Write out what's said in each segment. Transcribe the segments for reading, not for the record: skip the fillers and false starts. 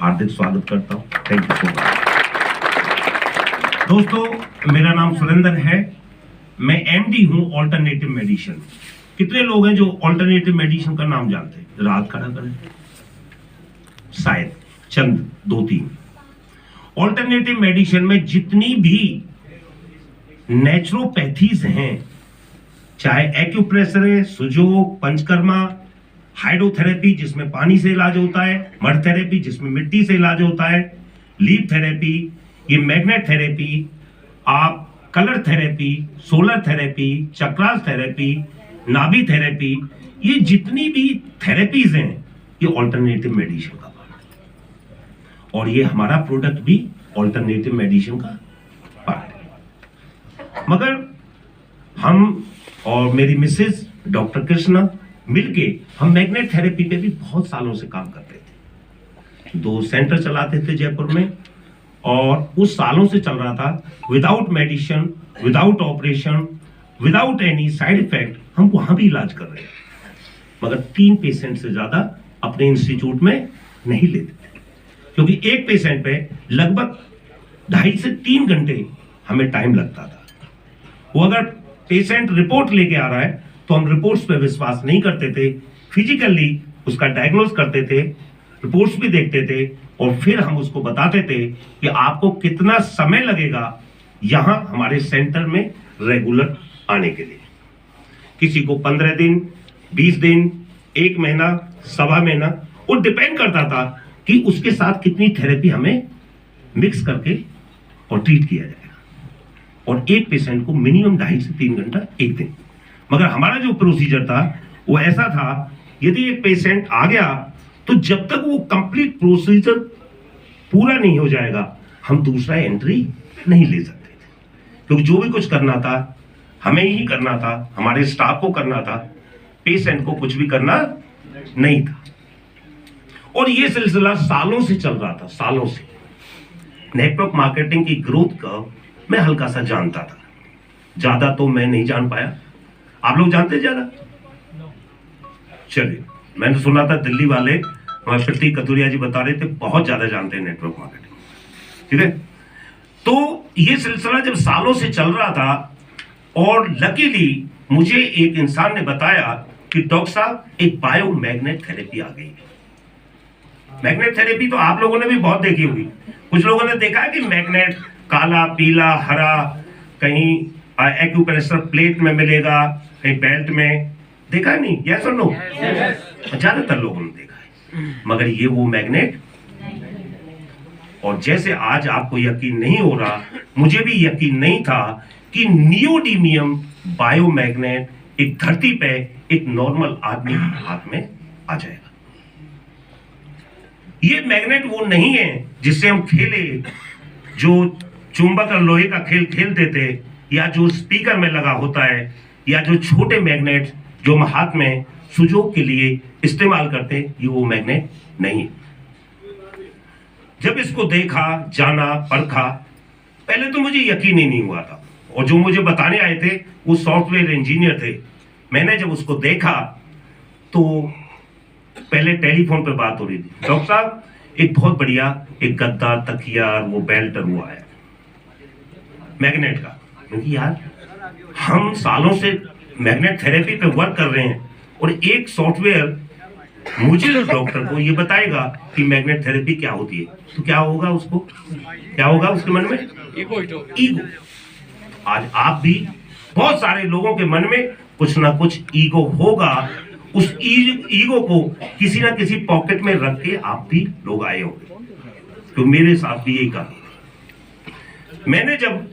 हार्दिक स्वागत करता हूँ। Thank you so much. दोस्तों, मेरा नाम सुरेंद्र है। मैं एमडी हूँ ऑल्टरनेटिव मेडिसिन। कितने लोग हैं जो ऑल्टरनेटिव मेडिसिन का नाम जानते हैं? रात खड़ा करें, शायद चंद 2-3। ऑल्टरनेटिव मेडिसिन में जितनी भी नेचुरोपैथीज हैं, चाहे एक्यूप्रेशर है, सुजोग, पंचकर्मा, हाइड्रोथेरेपी जिसमें पानी से इलाज होता है, मड थेरेपी जिसमें मिट्टी से इलाज होता है, लीफ थेरेपी, ये मैग्नेट थेरेपी, आप colour therapy, solar therapy, chakras therapy, नाभि थेरेपी, ये जितनी भी थेरेपीज हैं ये ऑल्टरनेटिव मेडिसिन का पार्ट है। और ये हमारा प्रोडक्ट भी ऑल्टरनेटिव मेडिसिन का पार्ट है। मगर हम और मेरी मिसेज डॉक्टर कृष्णा मिलके हम मैग्नेट थेरेपी पे भी बहुत सालों से काम करते थे। 2 सेंटर चलाते थे जयपुर में, और उस सालों से चल रहा था without medicine, without operation, without any side effect. हम वहां भी इलाज कर रहे हैं, मगर 3 पेशेंट से ज्यादा अपने इंस्टीट्यूट में नहीं लेते थे, क्योंकि एक पेशेंट पे लगभग 2.5 से 3 घंटे हमें टाइम लगता था। वो अगर पेशेंट रिपोर्ट लेके आ रहा है तो हम रिपोर्ट्स पे विश्वास नहीं करते थे, फिजिकली उसका डायग्नोज करते थे, रिपोर्ट्स भी देखते थे, और फिर हम उसको बताते थे कि आपको कितना समय लगेगा यहां हमारे सेंटर में रेगुलर आने के लिए। किसी को 15 दिन, 20 दिन, 1 महीना, 1.25 महीना, वो डिपेंड करता था कि उसके साथ कितनी थेरेपी हमें मिक्स करके और ट्रीट किया जाएगा। और एक पेशेंट को मिनिमम 2.5 से 3 घंटा एक दिन। मगर हमारा जो प्रोसीजर था वो ऐसा था, यदि एक पेशेंट आ गया तो जब तक वो कंप्लीट प्रोसीजर पूरा नहीं हो जाएगा हम दूसरा एंट्री नहीं ले सकते थे, क्योंकि जो भी कुछ करना था हमें ही करना था, हमारे स्टाफ को करना था, पेशेंट को कुछ भी करना नहीं था। और ये सिलसिला सालों से चल रहा था, सालों से। नेटवर्क मार्केटिंग की ग्रोथ का मैं हल्का सा जानता था, ज्यादा तो मैं नहीं जान पाया। आप लोग जानते हैं ज्यादा? चलिए, मैंने सुना था दिल्ली वाले प्रतीक कथुरिया जी बता रहे थे बहुत ज्यादा जानते हैं नेटवर्क मार्केटिंग, ठीक है। तो ये सिलसिला जब सालों से चल रहा था, और लकीली मुझे एक इंसान ने बताया कि डॉक्टर साहब एक बायो मैग्नेट थेरेपी आ गई है। मैग्नेट थेरेपी तो आप लोगों ने भी बहुत देखी होगी। कुछ लोगों ने देखा है कि मैग्नेट काला, पीला, हरा, कहीं एक्यूप्रेशर प्लेट में मिलेगा, कहीं बेल्ट में, देखा है नहीं? यस और नो? ज्यादातर लोगों ने देखा है, मगर ये वो मैग्नेट। और जैसे आज आपको यकीन नहीं हो रहा, मुझे भी यकीन नहीं था कि नियोडीमियम बायो मैग्नेट एक धरती पे एक नॉर्मल आदमी के हाथ में आ जाएगा। ये मैग्नेट वो नहीं है जिससे हम खेले, जो चुंबक और लोहे का खेल खेलते थे, या जो स्पीकर में लगा होता है, या जो छोटे मैग्नेट जो हम हाथ में सुजोग के लिए इस्तेमाल करते हैं, ये वो मैग्नेट नहीं है। जब इसको देखा, जाना, परखा, पहले तो मुझे यकीन ही नहीं हुआ था। और जो मुझे बताने आए थे वो सॉफ्टवेयर इंजीनियर थे। मैंने जब उसको देखा तो पहले टेलीफोन पे बात हो रही थी, डॉक्टर साहब एक बहुत बढ़िया एक गद्दा, तकिया, वो बेल्ट वो आया मैग्नेट का। क्योंकि यार हम सालों से मैग्नेट थेरेपी पे वर्क कर रहे हैं, और एक सॉफ्टवेयर मुझे डॉक्टर को ये बताएगा कि मैग्नेट थेरेपी क्या होती है, तो क्या होगा उसको, क्या होगा उसके मन में? ईगो। आज आप भी, बहुत सारे लोगों के मन में कुछ ना कुछ ईगो होगा। उस ईगो को किसी ना किसी पॉकेट में रख के आप भी लोग आए होंगे। तो मेरे साथ भी यही कहा। मैंने जब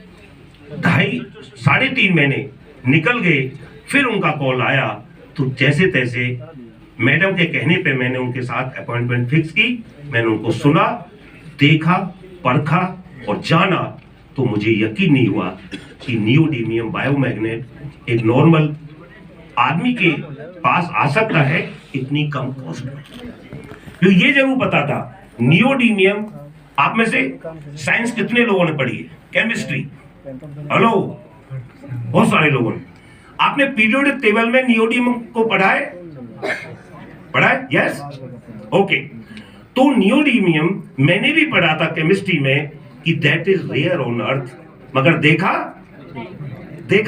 2.5-3.5 महीने निकल गए, फिर उनका कॉल आया, तो जैसे तैसे मैडम के कहने पे मैंने उनके साथ अपॉइंटमेंट फिक्स की। मैंने उनको सुना, देखा, परखा और जाना, तो मुझे यकीन नहीं हुआ कि नियोडीमियम बायोमैग्नेट एक नॉर्मल आदमी के पास आ सकता है इतनी कम कॉस्ट में। तो ये जरूर पता था नियोडीमियम, आप में से साइंस कितने लोगों ने पढ़ी है? केमिस्ट्री, हेलो, बहुत सारे लोगों ने। आपने पीरियोडिक टेबल में नियोडीमियम को पढ़ा है? Yes, okay. तो नियोडीमियम मैंने भी पढ़ा था केमिस्ट्री में कि that is rare on earth, मगर देखा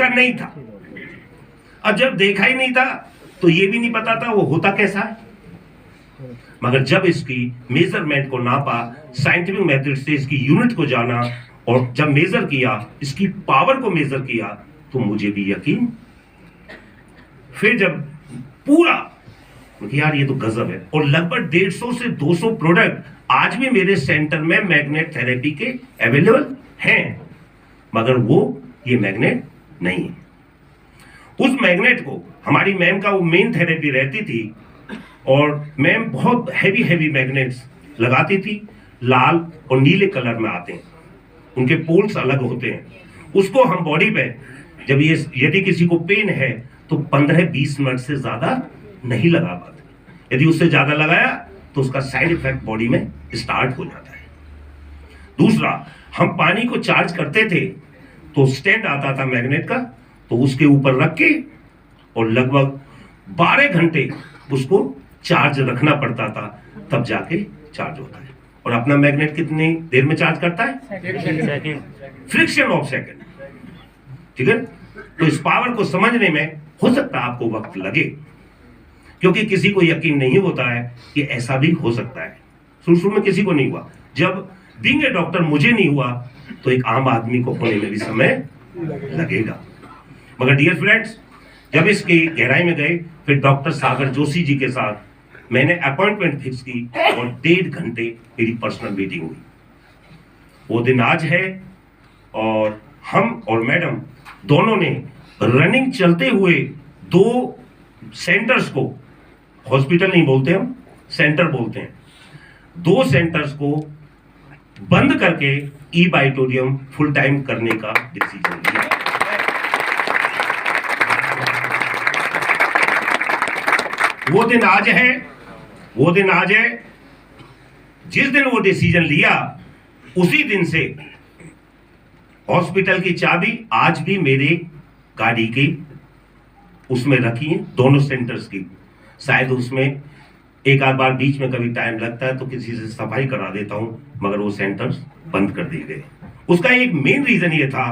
नहीं था। अब जब देखा ही नहीं था तो ये भी नहीं पता था वो होता कैसा है। मगर जब इसकी मेजरमेंट को नापा, साइंटिफिक मेथड से इसकी यूनिट को जाना, और जब मेजर किया, इसकी पावर को मेजर किया, तो मुझे भी यकीन। फिर जब पूरा यार ये तो गजब है। और लगभग 150 से 200 प्रोडक्ट आज भी मेरे सेंटर में मैग्नेट थेरेपी के अवेलेबल हैं, मगर वो ये मैग्नेट नहीं है। उस मैग्नेट को हमारी मैम का वो मेन थेरेपी रहती थी, और मैम बहुत हैवी मैग्नेट्स लगाती थी, लाल और नीले कलर में आते हैं, उनके पोल्स अलग होते हैं। उसको हम बॉडी पे जब ये यदि किसी को पेन है तो 15-20 मिनट से ज्यादा नहीं लगा पाते। यदि उससे ज्यादा लगाया तो उसका साइड इफेक्ट बॉडी में स्टार्ट हो जाता है। दूसरा, हम पानी को चार्ज करते थे तो स्टैंड आता था मैग्नेट का, तो उसके ऊपर रख के और लगभग 12 घंटे उसको चार्ज रखना पड़ता था, तब जाके चार्ज होता है। और अपना मैग्नेट कितनी देर में चार्ज करता है? Friction of second. ठीक है, तो इस पावर को समझने में हो सकता है आपको वक्त लगे, क्योंकि किसी को यकीन नहीं होता है कि ऐसा भी हो सकता है। शुरू में किसी को नहीं हुआ, जब बीइंग ए डॉक्टर मुझे नहीं हुआ तो एक आम आदमी को होने में भी समय लगेगा। मगर डियर फ्रेंड्स, जब इसकी गहराई में गए, फिर डॉक्टर सागर जोशी जी के साथ मैंने अपॉइंटमेंट फिक्स की और 1.5 घंटे मेरी पर्सनल मीटिंग हुई। वो दिन आज है, और हम और मैडम दोनों ने रनिंग चलते हुए 2 सेंटर्स को, हॉस्पिटल नहीं बोलते हम, सेंटर बोलते हैं, 2 सेंटर्स को बंद करके ई-बाइटोरियम फुल टाइम करने का डिसीजन लिया। वो दिन आज है जिस दिन वो डिसीजन लिया, उसी दिन से हॉस्पिटल की चाबी आज भी मेरे गाड़ी की उसमें रखी है, दोनों सेंटर्स की। शायद उसमें एक आध बार बीच में कभी टाइम लगता है तो किसी से सफाई करा देता हूं, मगर वो सेंटर्स बंद कर दिए गए। उसका एक मेन रीजन ये था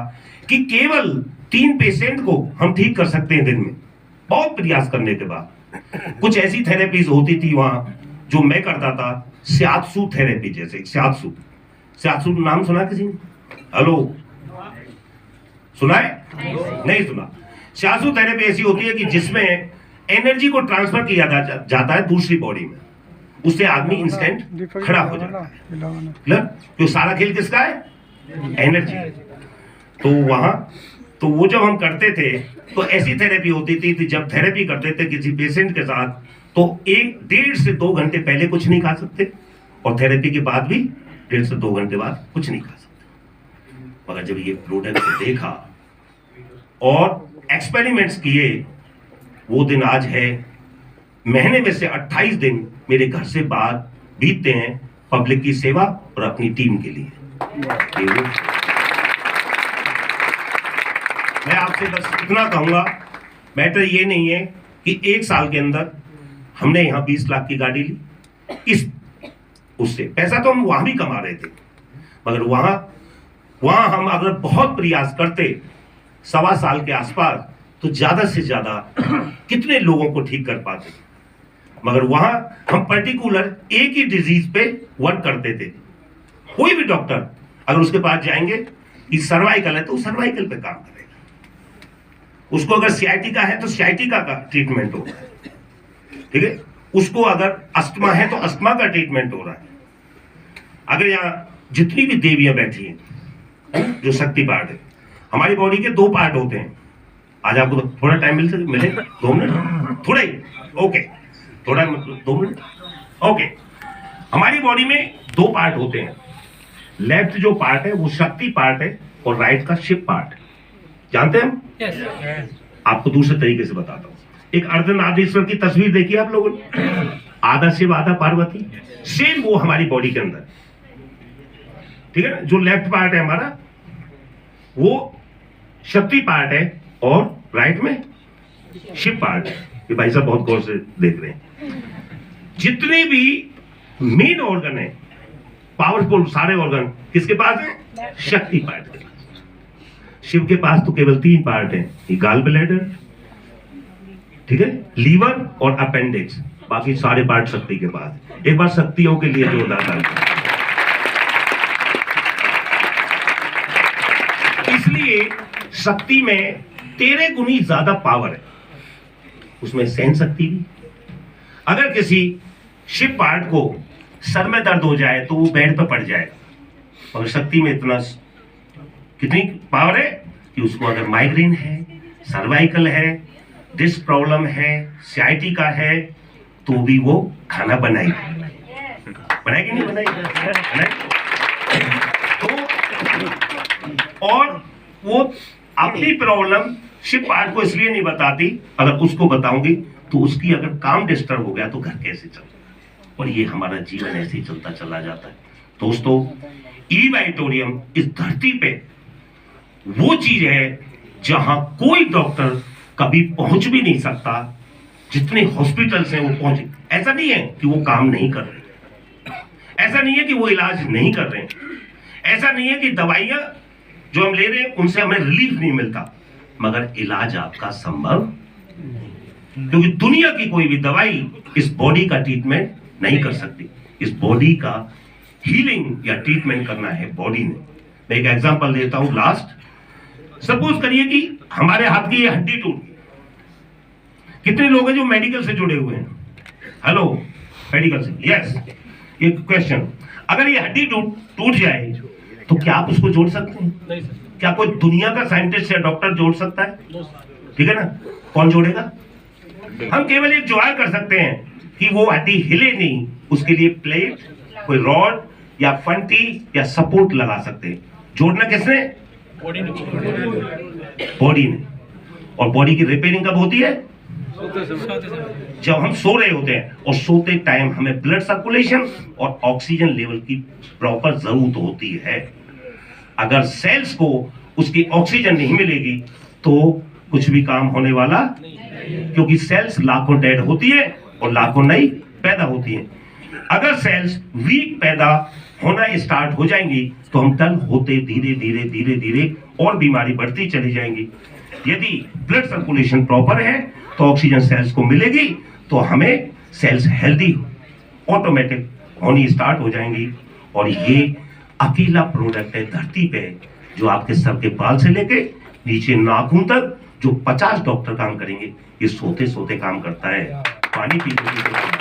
कि केवल 3 पेशेंट को हम ठीक कर सकते हैं दिन में, बहुत प्रयास करने के बाद। कुछ ऐसी थेरेपीज होती थी वहां जो मैं करता था, शियात्सु थेरेपी जैसे। शियात्सु नाम सुना किसी ने? हेलो, सुना है? नहीं सुना। शियात्सु थेरेपी ऐसी होती है कि जिसमें एनर्जी को ट्रांसफर किया जाता है दूसरी बॉडी में, उससे आदमी इंस्टेंट खड़ा हो जाता है। तो सारा खेल किसका है? एनर्जी। तो वहां तो वो जब हम करते थे तो ऐसी थेरेपी होती थी, जब थेरेपी करते थे किसी पेशेंट के साथ, तो 1.5 से 2 घंटे पहले कुछ नहीं खा सकते, और थेरेपी के बाद भी 1.5 से 2 घंटे बाद कुछ नहीं खा सकते। मगर जब ये प्रोडक्ट देखा और एक्सपेरिमेंट्स किए, वो दिन आज है। महीने में से 28 दिन मेरे घर से बाहर बीतते हैं पब्लिक की सेवा और अपनी टीम के लिए। मैं आपसे बस इतना कहूंगा, मैटर ये नहीं है कि 1 साल के अंदर हमने यहाँ 20 लाख की गाड़ी ली, इस उससे पैसा तो हम वहां भी कमा रहे थे, मगर वहां हम अगर बहुत प्रयास करते 1.25 साल के आसपास, तो ज्यादा से ज्यादा कितने लोगों को ठीक कर पाते। मगर वहां हम पर्टिकुलर एक ही डिजीज पे वर्क करते थे। कोई भी डॉक्टर अगर उसके पास जाएंगे कि सर्वाइकल है तो सर्वाइकल पे काम करेगा, उसको अगर सियाटिका है तो सियाटिका का ट्रीटमेंट हो रहा है, ठीक है, उसको अगर अस्थमा है तो अस्थमा का ट्रीटमेंट हो रहा है। अगर यहाँ जितनी भी देवियां बैठी हैं, जो शक्ति पार्ट है, हमारी बॉडी के 2 पार्ट होते हैं। आज आपको थोड़ा टाइम मिले 2 मिनट, थोड़ा ही, ओके, थोड़ा 2 मिनट, ओके। हमारी बॉडी में 2 पार्ट होते हैं। लेफ्ट जो पार्ट है वो शक्ति पार्ट है, और राइट का शिव पार्ट है। जानते हैं हम? yes. आपको दूसरे तरीके से बताता हूं। एक अर्धनारीश्वर की तस्वीर देखी आप लोगों ने, आधा शिव आधा पार्वती, सेम वो हमारी बॉडी के अंदर, ठीक है ना। जो लेफ्ट पार्ट है हमारा वो शक्ति पार्ट है, और राइट में शिव पार्ट है। ये भाई साहब बहुत गौर से देख रहे हैं। जितनी भी मेन ऑर्गन है, पावरफुल सारे ऑर्गन किसके पास है? शक्ति पार्ट के पास। शिव के पास तो केवल 3 पार्ट है, गाल ब्लैडर, ठीक है, लीवर और अपेंडिक्स, बाकी सारे पार्ट शक्ति के पास। एक बार शक्तियों के लिए जोरदार ताली। इसलिए शक्ति में 13 गुनी ज्यादा पावर है, उसमें सहन शक्ति भी। अगर किसी शिव पार्ट को सर में दर्द हो जाए तो वो बेड पर पड़ जाएगा, और शक्ति में इतना कितनी पावर है कि उसको अगर माइग्रेन है, सर्वाइकल है, डिस्क प्रॉब्लम है, साइटिका है, तो भी वो खाना बनाएगी। बनाएगी नहीं बनाएगी? तो और वो अपनी प्रॉब्लम शिव पार्ट को इसलिए नहीं बताती, अगर उसको बताऊंगी तो उसकी अगर काम डिस्टर्ब हो गया तो घर कैसे चलेगा, और ये हमारा जीवन ऐसे ही चलता चला जाता है। दोस्तों, ई वाइटोरियम इस धरती पे वो चीज है जहां कोई डॉक्टर कभी पहुंच भी नहीं सकता, जितने हॉस्पिटल्स हैं वो पहुंचे। ऐसा नहीं है कि वो काम नहीं कर रहे, ऐसा नहीं है कि वो इलाज नहीं कर रहे, ऐसा नहीं है कि दवाइयां जो हम ले रहे हैं उनसे हमें रिलीफ नहीं मिलता, मगर इलाज आपका संभव, क्योंकि दुनिया की कोई भी दवाई इस बॉडी का ट्रीटमेंट नहीं कर सकती। इस बॉडी का हीलिंग या ट्रीटमेंट करना है बॉडी ने। मैं एक एग्जांपल देता हूं लास्ट। सपोज करिए कि हमारे हाथ की ये हड्डी टूट गई। कितने लोग हैं जो मेडिकल से जुड़े हुए हैं? हेलो, मेडिकल से? यस। ये क्वेश्चन, अगर ये हड्डी टूट जाए तो क्या आप उसको जोड़ सकते हैं? नहीं सर। क्या कोई दुनिया का साइंटिस्ट या डॉक्टर जोड़ सकता है? ठीक है ना? कौन जोड़ेगा? हम केवल एक जुगाड़ कर सकते हैं कि वो हड्डी हिले नहीं, उसके लिए प्लेट, कोई रॉड या फंटी या सपोर्ट लगा सकते हैं। जोड़ना किसने? बॉडी ने। और बॉडी की रिपेयरिंग कब होती है? जब हम सो रहे होते हैं, और सोते टाइम हमें ब्लड सर्कुलेशन और ऑक्सीजन लेवल की प्रॉपर जरूरत होती है। अगर सेल्स को उसकी ऑक्सीजन नहीं मिलेगी तो कुछ भी काम होने वाला, क्योंकि सेल्स लाखों डेड होती है और लाखों नई पैदा होती है। अगर सेल्स वीक पैदा होना स्टार्ट हो जाएंगी तो हम डल होते धीरे धीरे धीरे धीरे और बीमारी बढ़ती चली जाएंगी। यदि ब्लड सर्कुलेशन प्रॉपर है तो ऑक्सीजन सेल्स को मिलेगी, तो हमें सेल्स हेल्दी ऑटोमेटिक होनी स्टार्ट हो जाएंगी। और ये अकेला प्रोडक्ट है धरती पे जो आपके सर के बाल से लेके नीचे नाखून तक जो 50 डॉक्टर काम करेंगे, ये सोते सोते काम करता है। पानी पीते